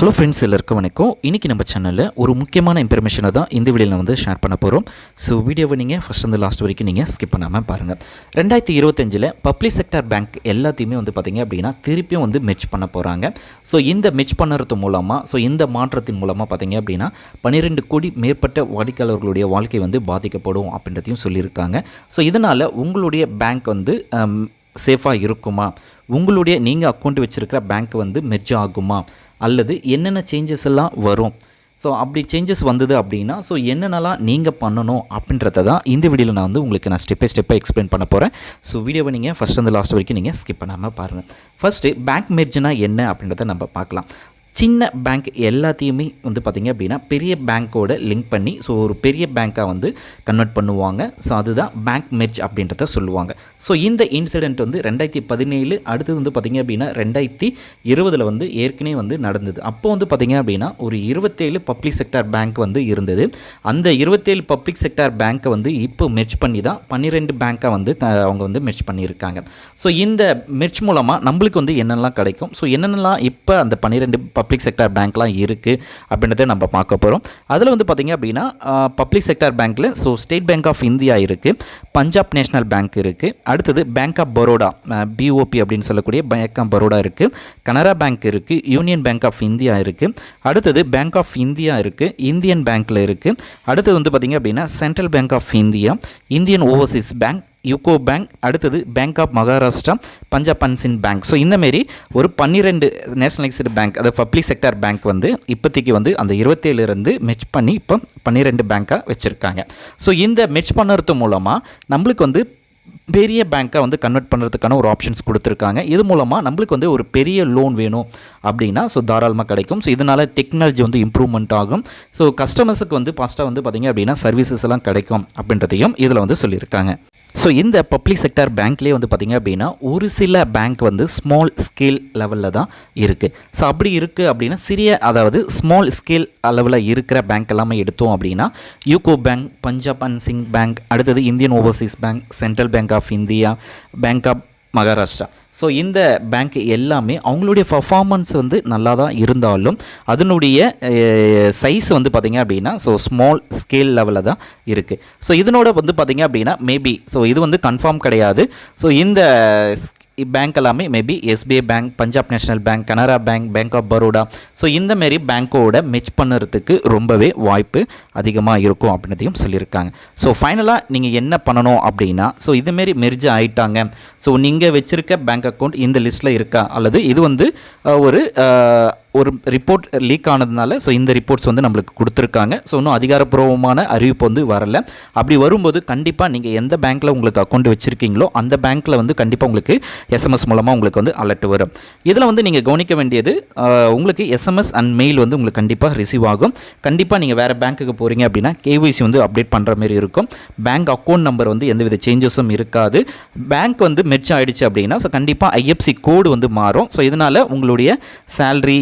Hello friends, எல்லாருக்கும் வணக்கம். இன்றைக்கி நம்ம சேனலில் ஒரு முக்கியமான இன்ஃபர்மேஷனை தான் இந்த வீடியோவில் வந்து ஷேர் பண்ண போகிறோம். ஸோ வீடியோவை நீங்கள் ஃபஸ்ட் வந்து லாஸ்ட் வரைக்கும் நீங்கள் ஸ்கிப் பண்ணாமல் பாருங்கள். 2025 பப்ளிக் செக்டர் பேங்க் எல்லாத்தையுமே வந்து பார்த்திங்க அப்படின்னா திருப்பியும் வந்து மெர்ஜ் பண்ண போகிறாங்க. ஸோ இந்த மெர்ஜ் பண்ணுறது மூலமாக இந்த மாற்றத்தின் மூலமாக பார்த்திங்க அப்படின்னா 12 கோடி மேற்பட்ட வாடிக்கையாளர்களுடைய வாழ்க்கை வந்து பாதிக்கப்படும் அப்படின்றதையும் சொல்லியிருக்காங்க. ஸோ இதனால் உங்களுடைய பேங்க் வந்து சேஃபாக இருக்குமா, உங்களுடைய நீங்கள் அக்கௌண்ட் வச்சுருக்கிற பேங்க் வந்து மெர்ஜ் ஆகுமா, அல்லது என்னென்ன சேஞ்சஸ் எல்லாம் வரும், ஸோ அப்படி சேஞ்சஸ் வந்தது அப்படின்னா என்னென்னலாம் நீங்கள் பண்ணணும் அப்படின்றத தான் இந்த வீடியோவில் நான் வந்து உங்களுக்கு ஸ்டெப் பை ஸ்டெப்பாக எக்ஸ்பிளைன் பண்ண போகிறேன். ஸோ வீடியோவை நீங்கள் ஃபஸ்ட் வந்து லாஸ்ட் வரைக்கும் நீங்கள் ஸ்கிப் பண்ணாமல் பாருங்கள். ஃபஸ்ட்டு பேங்க் மெர்ஜ்னா என்ன அப்படின்றத நம்ம பார்க்கலாம். சின்ன பேங்க் எல்லாத்தையுமே வந்து பார்த்திங்க அப்படின்னா பெரிய பேங்க்கோட லிங்க் பண்ணி ஒரு பெரிய பேங்க்காக வந்து கன்வெர்ட் பண்ணுவாங்க. ஸோ அதுதான் பேங்க் மெர்ஜ் அப்படின்றத சொல்லுவாங்க. ஸோ இந்த இன்சிடெண்ட் வந்து 2017 அடுத்தது வந்து பார்த்திங்க அப்படின்னா 2020 வந்து ஏற்கனவே வந்து நடந்தது. அப்போ வந்து பார்த்திங்க அப்படின்னா ஒரு 27 பப்ளிக் செக்டார் பேங்க் வந்து இருந்தது. அந்த 27 பப்ளிக் செக்டார் பேங்க்கை வந்து இப்போ மெர்ஜ் பண்ணி தான் 12 பேங்க்காக வந்து அவங்க வந்து மெர்ஜ் பண்ணியிருக்காங்க. ஸோ இந்த மெர்ஜ் மூலமாக நம்மளுக்கு வந்து என்னென்னலாம் கிடைக்கும், என்னென்னலாம் இப்போ அந்த 12 பப்ளிக் செக்டார் பேங்க்லாம் இருக்குது அப்படின்றத நம்ம பார்க்க போகிறோம். அதில் வந்து பார்த்திங்க அப்படின்னா பப்ளிக் செக்டார் பேங்க்கில் ஸ்டேட் பேங்க் ஆஃப் இந்தியா இருக்குது, பஞ்சாப் நேஷ்னல் பேங்க் இருக்குது, அடுத்தது பேங்க் ஆஃப் பரோடா பிஓபி அப்படின்னு சொல்லக்கூடிய பேங்க் ஆஃப் பரோடா இருக்குது, கனரா பேங்க் இருக்குது, யூனியன் பேங்க் ஆஃப் இந்தியா இருக்குது, அடுத்தது பேங்க் ஆஃப் இந்தியா இருக்குது, இந்தியன் பேங்க்கில் இருக்குது, அடுத்தது வந்து பார்த்திங்க அப்படின்னா central bank of India, Indian overseas bank, UCO bank, அடுத்தது bank of Maharashtra, Punjab and Sind bank. So இந்தமாரி ஒரு 12 நேஷனலைஸ்டு பேங்க், அதாவது பப்ளிக் செக்டார் பேங்க் வந்து இப்போதைக்கு வந்து அந்த 27 மெர்ஜ் பண்ணி இப்போ 12 பேங்க்காக வச்சுருக்காங்க. ஸோ இந்த மெர்ஜ் பண்ணுறது மூலமாக நம்மளுக்கு வந்து பெரிய பேங்க்காக வந்து கன்வெர்ட் பண்ணுறதுக்கான ஒரு ஆப்ஷன்ஸ் கொடுத்துருக்காங்க. இது மூலமாக நம்மளுக்கு வந்து ஒரு பெரிய லோன் வேணும் அப்படின்னா தாராளமாக கிடைக்கும். ஸோ இதனால் டெக்னாலஜி வந்து இம்ப்ரூவ்மெண்ட் ஆகும். ஸோ கஸ்டமர்ஸுக்கு வந்து ஃபாஸ்ட்டாக வந்து பார்த்திங்க அப்படின்னா சர்வீசஸ் எல்லாம் கிடைக்கும் அப்படின்றதையும் இதில் வந்து சொல்லியிருக்காங்க. ஸோ இந்த பப்ளிக் செக்டார் பேங்க்லேயே வந்து பார்த்திங்க அப்படின்னா ஒரு சில பேங்க் வந்து ஸ்மால் ஸ்கேல் லெவலில் தான் இருக்குது. ஸோ அப்படி இருக்குது அப்படின்னா அதாவது ஸ்மால் ஸ்கேல் அளவில் இருக்கிற பேங்க் எல்லாமே எடுத்தோம் அப்படின்னா UCO bank, Punjab and Sind bank, அடுத்தது Indian overseas bank, central bank of India, bank of Maharashtra. So இந்த பேங்க் எல்லாமே அவங்களுடைய பர்ஃபார்மன்ஸ் வந்து நல்லா தான் இருந்தாலும் அதனுடைய சைஸ் வந்து பார்த்திங்க அப்படின்னா ஸ்மால் ஸ்கேல் லெவலில் தான் இருக்குது. ஸோ இதனோட வந்து பார்த்திங்க அப்படின்னா மேபி இது வந்து கன்ஃபார்ம் கிடையாது. ஸோ இந்த பேங்க் எல்லாமே maybe SBI bank, Punjab national bank, Canara bank, bank of Baroda, இந்தமாரி பேங்க்கோட மெர்ஜ் பண்ணுறதுக்கு ரொம்பவே வாய்ப்பு அதிகமாக இருக்கும் அப்படின்றதையும் சொல்லியிருக்காங்க. ஸோ ஃபைனலாக நீங்கள் என்ன பண்ணணும் அப்படின்னா இதுமாரி மெர்ஜ் ஆகிட்டாங்க, நீங்கள் வச்சுருக்க பேங்க் அக்கௌண்ட் இந்த லிஸ்ட்டில் இருக்கா, அல்லது இது வந்து ஒரு ரிப்போர்ட் லீக் ஆனதுனால இந்த ரிப்போர்ட்ஸ் வந்து நம்மளுக்கு கொடுத்துருக்காங்க. இன்னும் அதிகாரப்பூர்வமான அறிவிப்பு வந்து வரலை. அப்படி வரும்போது கண்டிப்பாக நீங்கள் எந்த பேங்க்கில் உங்களுக்கு அக்கௌண்ட் வச்சுருக்கீங்களோ அந்த பேங்க்கில் வந்து கண்டிப்பாக உங்களுக்கு எஸ்எம்எஸ் மூலமாக உங்களுக்கு வந்து அலர்ட் வரும். இதில் வந்து நீங்கள் கவனிக்க வேண்டியது உங்களுக்கு எஸ்எம்எஸ் அண்ட் மெயில் வந்து உங்களுக்கு கண்டிப்பாக ரிசீவ் ஆகும். கண்டிப்பாக நீங்கள் வேறு பேங்க்குக்கு போகிறீங்க அப்படின்னா கேஒய்சி வந்து அப்டேட் பண்ணுற மாதிரி இருக்கும். பேங்க் அக்கௌண்ட் நம்பர் வந்து எந்தவித சேஞ்சஸும் இருக்காது. பேங்க் வந்து மெர்ஜ் ஆகிடுச்சு அப்படின்னா கண்டிப்பாக ஐஎஃப்எஸ்சி கோடு வந்து மாறும். இதனால் உங்களுடைய சேலரி,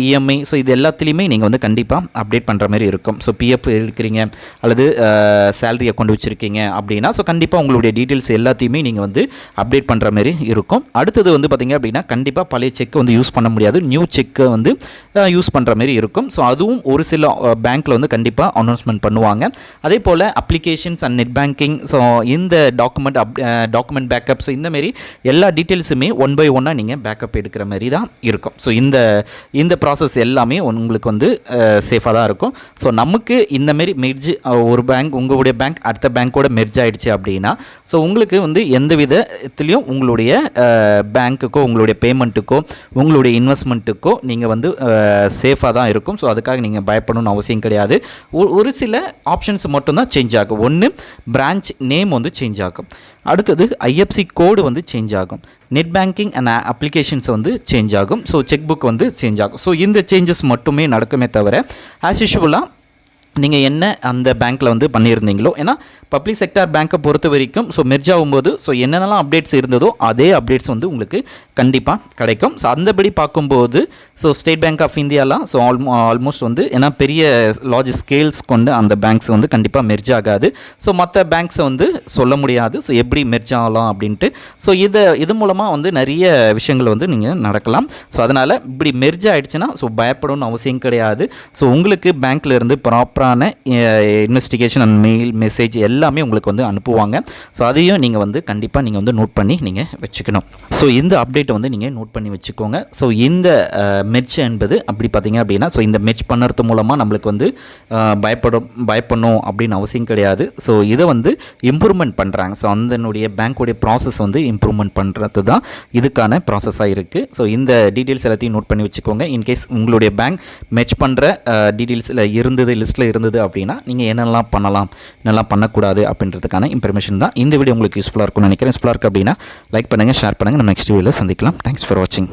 இது எல்லாத்துலேயுமே நீங்கள் வந்து கண்டிப்பாக அப்டேட் பண்ணுற மாதிரி இருக்கும். பிஎஃப் இருக்கிறீங்க அல்லது சேலரி அக்கௌண்ட் வச்சுருக்கீங்க அப்படின்னா கண்டிப்பாக உங்களுடைய டீட்டெயில்ஸ் எல்லாத்தையுமே நீங்கள் வந்து அப்டேட் பண்ணுற மாதிரி இருக்கும். அடுத்தது வந்து பார்த்திங்க அப்படின்னா கண்டிப்பாக பழைய செக் வந்து யூஸ் பண்ண முடியாது, நியூ செக்கை வந்து யூஸ் பண்ணுற மாதிரி இருக்கும். அதுவும் ஒரு சில பேங்க்கில் வந்து கண்டிப்பாக அனௌன்ஸ்மெண்ட் பண்ணுவாங்க. அதே போல் அப்ளிகேஷன்ஸ் அண்ட் நெட் பேங்கிங், இந்த டாக்குமெண்ட் பேக்கப், இந்தமாரி எல்லா டீட்டெயில்ஸுமே ஒன் பை ஒன்னாக நீங்கள் பேக்கப் எடுக்கிற மாதிரி தான் இருக்கும். இந்த ப்ராசஸ் எல்லாமே உங்களுக்கு வந்து சேஃபாக தான் இருக்கும். நமக்கு இந்தமாரி மெர்ஜ் ஒரு பேங்க், உங்களுடைய பேங்க் அடுத்த பேங்க்கோட மெர்ஜ் ஆகிடுச்சு அப்படின்னா உங்களுக்கு வந்து எந்த விதத்துலேயும் உங்களுடைய பேங்க்குக்கோ, உங்களுடைய பேமெண்ட்டுக்கோ, உங்களுடைய இன்வெஸ்ட்மெண்ட்டுக்கோ நீங்கள் வந்து சேஃபாக தான் இருக்கும். அதுக்காக நீங்கள் பயப்படணும்னு அவசியம் கிடையாது. ஒரு சில ஆப்ஷன்ஸ் மட்டும்தான் சேஞ்ச் ஆகும். ஒன்று, பிரான்ச் நேம் வந்து சேஞ்ச் ஆகும். அடுத்தது ஐஎஃப்எஸ்சி கோடு வந்து சேஞ்ச் ஆகும். நெட் பேங்கிங் அண்ட் அப்ளிகேஷன்ஸ் வந்து சேஞ்ச் ஆகும். செக் புக் வந்து சேஞ்ச் ஆகும். இந்த சேஞ்சஸ் மட்டுமே நடக்குமே தவிர ஆஸ் யூஷுவலாக நீங்கள் என்ன அந்த பேங்க்கில் வந்து பண்ணியிருந்தீங்களோ, ஏன்னா பப்ளிக் செக்டார் பேங்க்கை பொறுத்த வரைக்கும் ஸோ மெர்ஜ் ஆகும்போது ஸோ என்னென்னலாம் அப்டேட்ஸ் இருந்ததோ அதே அப்டேட்ஸ் வந்து உங்களுக்கு கண்டிப்பாக கிடைக்கும். ஸோ அந்தபடி பார்க்கும்போது ஸோ ஸ்டேட் பேங்க் ஆஃப் இந்தியாலாம் ஸோ ஆல்மோஸ்ட் வந்து ஏன்னா பெரிய லார்ஜ் ஸ்கேல்ஸ் கொண்டு அந்த பேங்க்ஸ் வந்து கண்டிப்பாக மெர்ஜ் ஆகாது. ஸோ மற்ற பேங்க்ஸை வந்து சொல்ல முடியாது ஸோ எப்படி மெர்ஜ் ஆகலாம் அப்படின்ட்டு. ஸோ இது மூலமாக வந்து நிறைய விஷயங்கள் வந்து நீங்கள் நடக்கலாம். ஸோ அதனால் இப்படி மெர்ஜ் ஆகிடுச்சுன்னா ஸோ பயப்படணும்னு அவசியம் கிடையாது. ஸோ உங்களுக்கு பேங்க்கில் இருந்து ப்ராப்பரான இன்வெஸ்டிகேஷன் அண்ட் மெயில் மெசேஜ் எல்லாமே உங்களுக்கு வந்து அனுப்புவாங்க. ஸோ அதையும் நீங்கள் வந்து கண்டிப்பாக நீங்கள் வந்து நோட் பண்ணி நீங்கள் வச்சுக்கணும். ஸோ இந்த அப்டேட்டை வந்து நீங்கள் நோட் பண்ணி வச்சுக்கோங்க. ஸோ இந்த மெர்ஜ் என்பது அப்படி பார்த்தீங்க அப்படின்னா ஸோ இந்த மெர்ஜ் பண்ணுறது மூலமாக நம்மளுக்கு வந்து பயப்படணும் அப்படின்னு அவசியம் கிடையாது. ஸோ இதை வந்து இம்ப்ரூவ்மெண்ட் பண்ணுறாங்க. ஸோ அதனுடைய பேங்க்குடைய ப்ராசஸ் வந்து இம்ப்ரூவ்மெண்ட் பண்ணுறது தான் இதுக்கான ப்ராசஸாக இருக்குது. ஸோ இந்த டீட்டெயில்ஸ் எல்லாத்தையும் நோட் பண்ணி வச்சுக்கோங்க. இன்கேஸ் உங்களுடைய பேங்க் மெர்ஜ் பண்ணுற டீட்டெயில்ஸில் இருந்தது லிஸ்ட்டில் இருந்தது அப்படின்னா நீங்கள் என்னெல்லாம் பண்ணலாம் என்னெல்லாம் பண்ணக்கூடாது அப்படின்றதுக்கான இன்ஃபர்மேஷன் தான் இந்த வீடியோ உங்களுக்கு யூஸ்ஃபுல்லாக இருக்கும்னு நினைக்கிறேன். யூஸ்ஃபுல்லாக இருக்குது அப்படின்னா லைக் பண்ணுங்கள், ஷேர் பண்ணுங்கள். நம்ம நெக்ஸ்ட் வீடியோவில் சந்திக்கலாம். தேங்க்ஸ் ஃபார் வாட்சிங்.